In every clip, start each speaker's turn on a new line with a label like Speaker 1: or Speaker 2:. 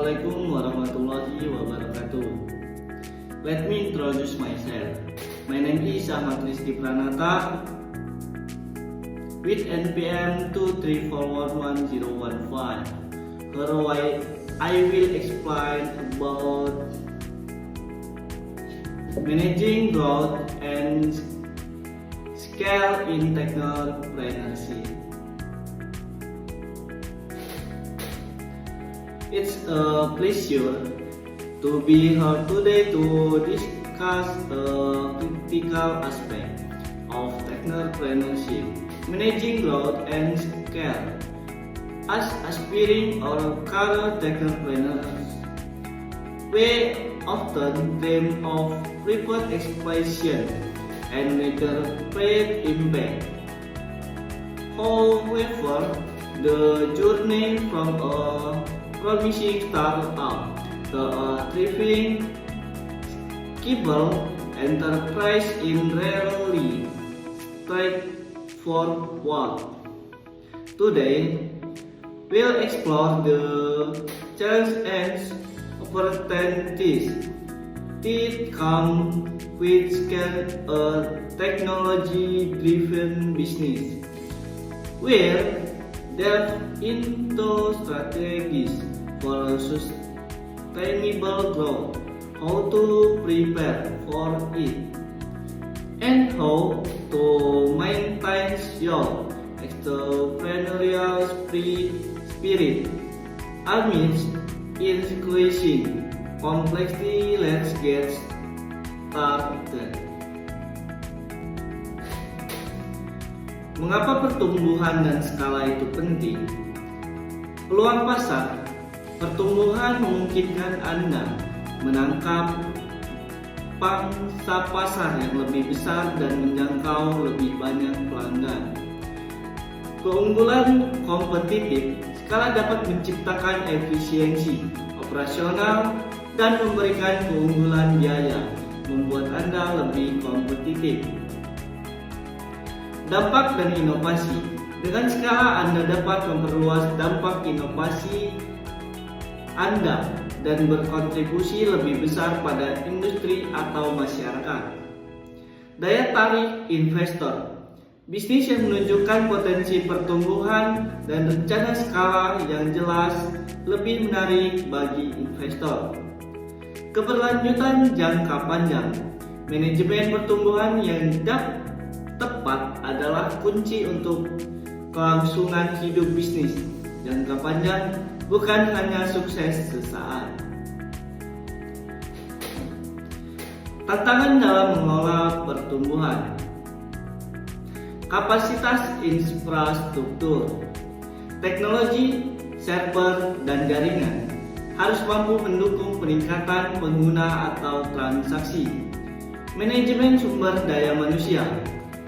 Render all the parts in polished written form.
Speaker 1: Assalamualaikum warahmatullahi wabarakatuh. Let me introduce myself. My name is Ahmad Rizky Pranata with NPM 2341115. Here I will explain about managing growth and scale in technopreneurship. It's a pleasure to be here today to discuss a critical aspect of technopreneurship, managing growth and scale. As aspiring or current technopreneurs, we often dream of rapid expansion and rapid impact. However, the journey from a promising startup to a thriving, scalable enterprise is rarely straightforward. Today, we'll explore the challenges and opportunities that come with scale a technology-driven business. We'll delve into strategies for sustainable growth, how to prepare for it, and how to maintain your entrepreneurial spirit amidst increasing complexity. Let's get started. Mengapa pertumbuhan dan skala itu penting? Peluang pasar. Pertumbuhan memungkinkan Anda menangkap pangsa pasar yang lebih besar dan menjangkau lebih banyak pelanggan. Keunggulan kompetitif. Skala dapat menciptakan efisiensi operasional dan memberikan keunggulan biaya, membuat Anda lebih kompetitif. Dampak dan inovasi. Dengan skala Anda dapat memperluas dampak inovasi Anda dan berkontribusi lebih besar pada industri atau masyarakat. Daya tarik investor. Bisnis yang menunjukkan potensi pertumbuhan dan rencana skala yang jelas lebih menarik bagi investor. Keberlanjutan jangka panjang. Manajemen pertumbuhan yang tepat adalah kunci untuk kelangsungan hidup bisnis jangka panjang, bukan hanya sukses sesaat. Tantangan dalam mengelola pertumbuhan. Kapasitas infrastruktur, teknologi, server, dan jaringan harus mampu mendukung peningkatan pengguna atau transaksi. Manajemen sumber daya manusia,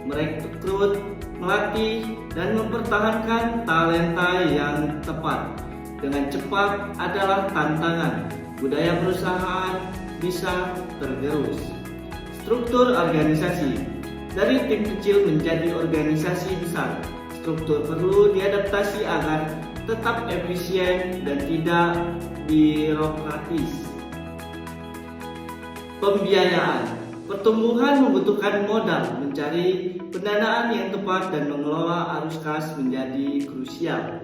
Speaker 1: merekrut, melatih, dan mempertahankan talenta yang tepat dengan cepat adalah tantangan. Budaya perusahaan bisa tergerus. Struktur organisasi. Dari tim kecil menjadi organisasi besar, struktur perlu diadaptasi agar tetap efisien dan tidak birokratis. Pembiayaan. Pertumbuhan membutuhkan modal, mencari pendanaan yang tepat dan mengelola arus kas menjadi krusial.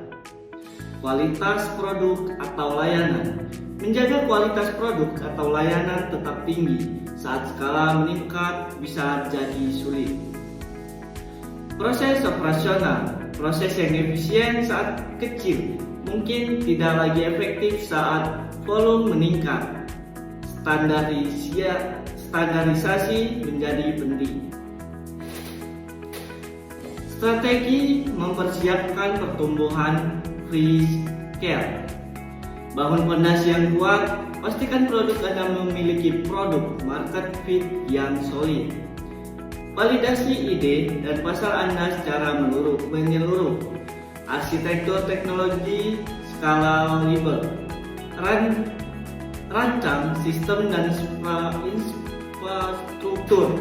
Speaker 1: Kualitas produk atau layanan. Menjaga kualitas produk atau layanan tetap tinggi saat skala meningkat bisa jadi sulit. Proses operasional. Proses yang efisien saat kecil mungkin tidak lagi efektif saat volume meningkat. Standarisasi menjadi penting. Strategi mempersiapkan pertumbuhan free scale. Bangun fondasi yang kuat, pastikan produk Anda memiliki produk market fit yang solid. Validasi ide dan pasar Anda secara menyeluruh. Arsitektur teknologi scalable. Rancang sistem dan infrastruktur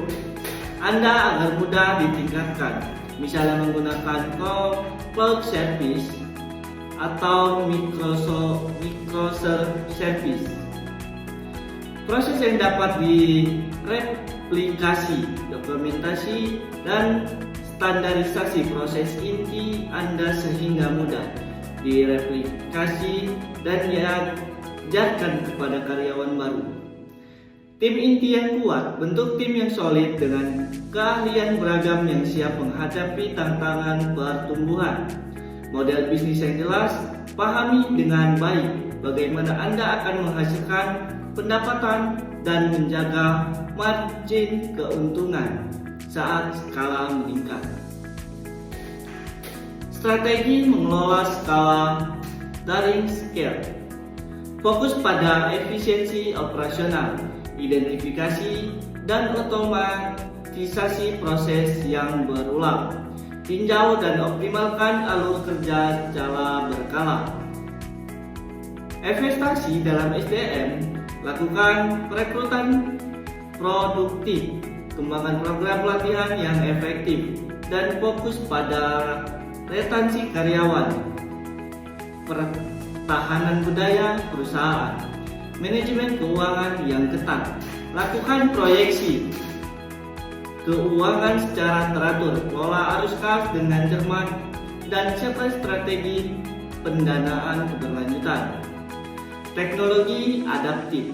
Speaker 1: Anda agar mudah ditingkatkan, misalnya menggunakan cloud service atau microservice. Proses yang dapat direplikasi, dokumentasi, dan standarisasi proses inti Anda sehingga mudah direplikasi dan diajarkan kepada karyawan baru. Tim inti yang kuat, bentuk tim yang solid dengan keahlian beragam yang siap menghadapi tantangan pertumbuhan. Model bisnis yang jelas, pahami dengan baik bagaimana Anda akan menghasilkan pendapatan dan menjaga margin keuntungan saat skala meningkat. Strategi mengelola skala daring scale. Fokus pada efisiensi operasional, identifikasi dan otomatisasi proses yang berulang. Tinjau dan optimalkan alur kerja secara berkala. Investasi dalam SDM, lakukan perekrutan produktif, kembangkan program pelatihan yang efektif, dan fokus pada retensi karyawan, pertahanan budaya perusahaan, manajemen keuangan yang ketat. Lakukan proyeksi keuangan secara teratur, kelola arus kas dengan cermat, dan capai strategi pendanaan keberlanjutan. Teknologi adaptif.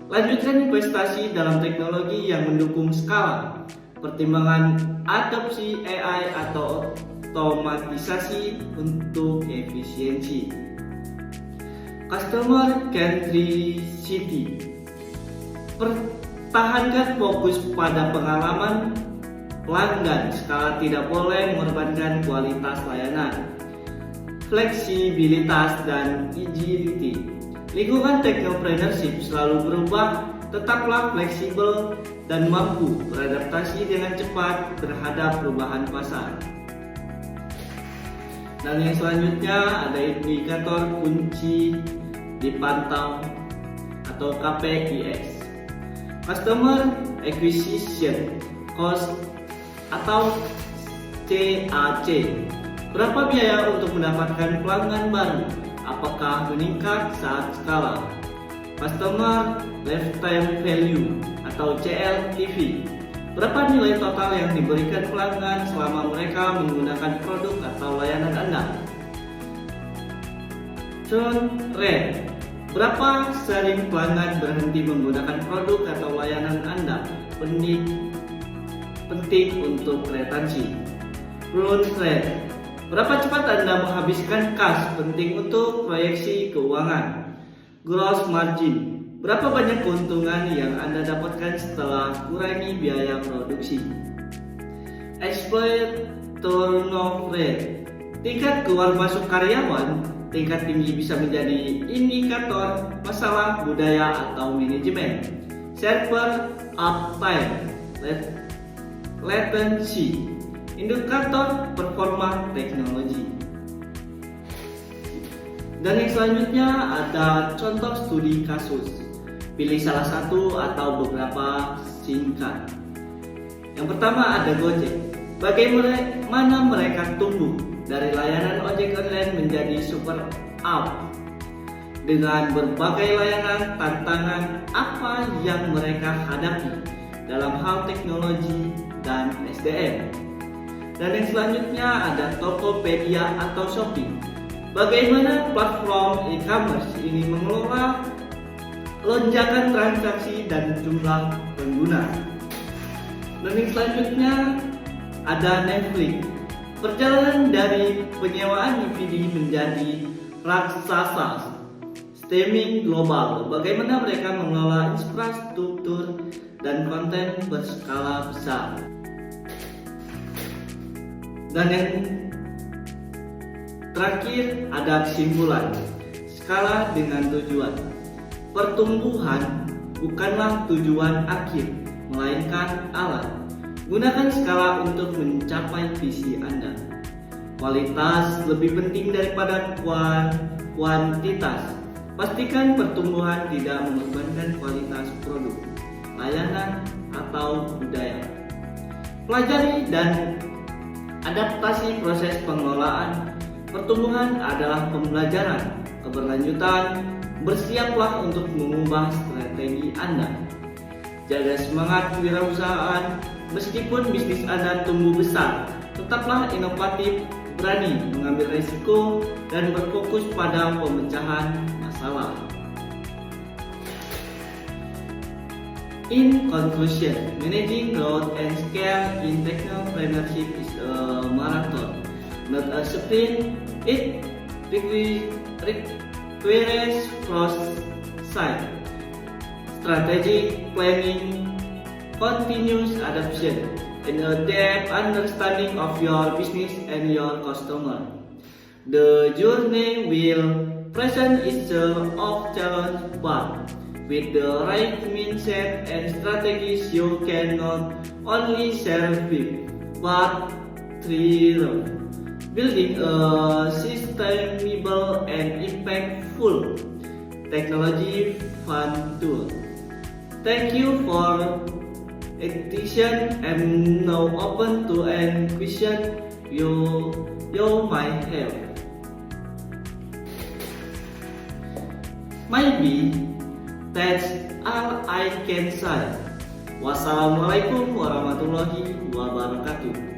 Speaker 1: Lanjutkan investasi dalam teknologi yang mendukung skala, pertimbangan adopsi AI atau otomatisasi untuk efisiensi. Customer centricity. Pertahankan fokus pada pengalaman pelanggan, skala tidak boleh mengorbankan kualitas layanan. Fleksibilitas dan agility. Lingkungan technopreneurship selalu berubah, tetaplah fleksibel dan mampu beradaptasi dengan cepat terhadap perubahan pasar. Dan yang selanjutnya ada indikator kunci dipantau atau KPIs. Customer Acquisition Cost atau CAC. Berapa biaya untuk mendapatkan pelanggan baru? Apakah meningkat saat skala? Customer Lifetime Value atau CLTV. Berapa nilai total yang diberikan pelanggan selama mereka menggunakan produk atau layanan Anda? Churn rate. Berapa sering pelanggan berhenti menggunakan produk atau layanan Anda? Penting untuk retensi. Burn rate. Berapa cepat Anda menghabiskan kas? Penting untuk proyeksi keuangan. Gross margin. Berapa banyak keuntungan yang Anda dapatkan setelah kurangi biaya produksi? Employee turnover rate. Tingkat keluar masuk karyawan. Tingkat tinggi bisa menjadi indikator masalah budaya atau manajemen. Server uptime, latency, indikator performa teknologi. Dan yang selanjutnya ada contoh studi kasus. Pilih salah satu atau beberapa singkat. Yang pertama ada Gojek. Bagaimana mereka tumbuh dari layanan ojek online menjadi super app. Dengan berbagai layanan, tantangan apa yang mereka hadapi dalam hal teknologi dan SDM. Dan yang selanjutnya ada Tokopedia atau Shopee. Bagaimana platform e-commerce ini mengelola lonjakan transaksi dan jumlah pengguna. Dan yang selanjutnya ada Netflix. Perjalanan dari penyewaan DVD menjadi raksasa streaming global. Bagaimana mereka mengelola infrastruktur dan konten berskala besar. Dan yang terakhir ada kesimpulan. Skala dengan tujuan. Pertumbuhan bukanlah tujuan akhir, melainkan alat. Gunakan skala untuk mencapai visi Anda. Kualitas lebih penting daripada kuantitas. Pastikan pertumbuhan tidak mengorbankan kualitas produk, layanan, atau budaya. Pelajari dan adaptasi proses pengelolaan Pertumbuhan adalah pembelajaran, keberlanjutan, bersiaplah untuk mengubah strategi Anda. Jaga semangat kewirausahaan, meskipun bisnis Anda tumbuh besar, tetaplah inovatif, berani mengambil risiko, dan berfokus pada pemecahan masalah. In conclusion, managing growth and scale in technopreneurship is a marathon, not a sprint. It requires foresight, strategic planning, continuous adaptation, and a depth understanding of your business and your customer. The journey will present itself of challenge, but with the right mindset and strategies, you can not only survive but thrive, building a sustainable and impactful technology fund tool. Thank you for attention. I'm now open to any question you might have. Maybe that's all I can say. Wassalamualaikum warahmatullahi wabarakatuh.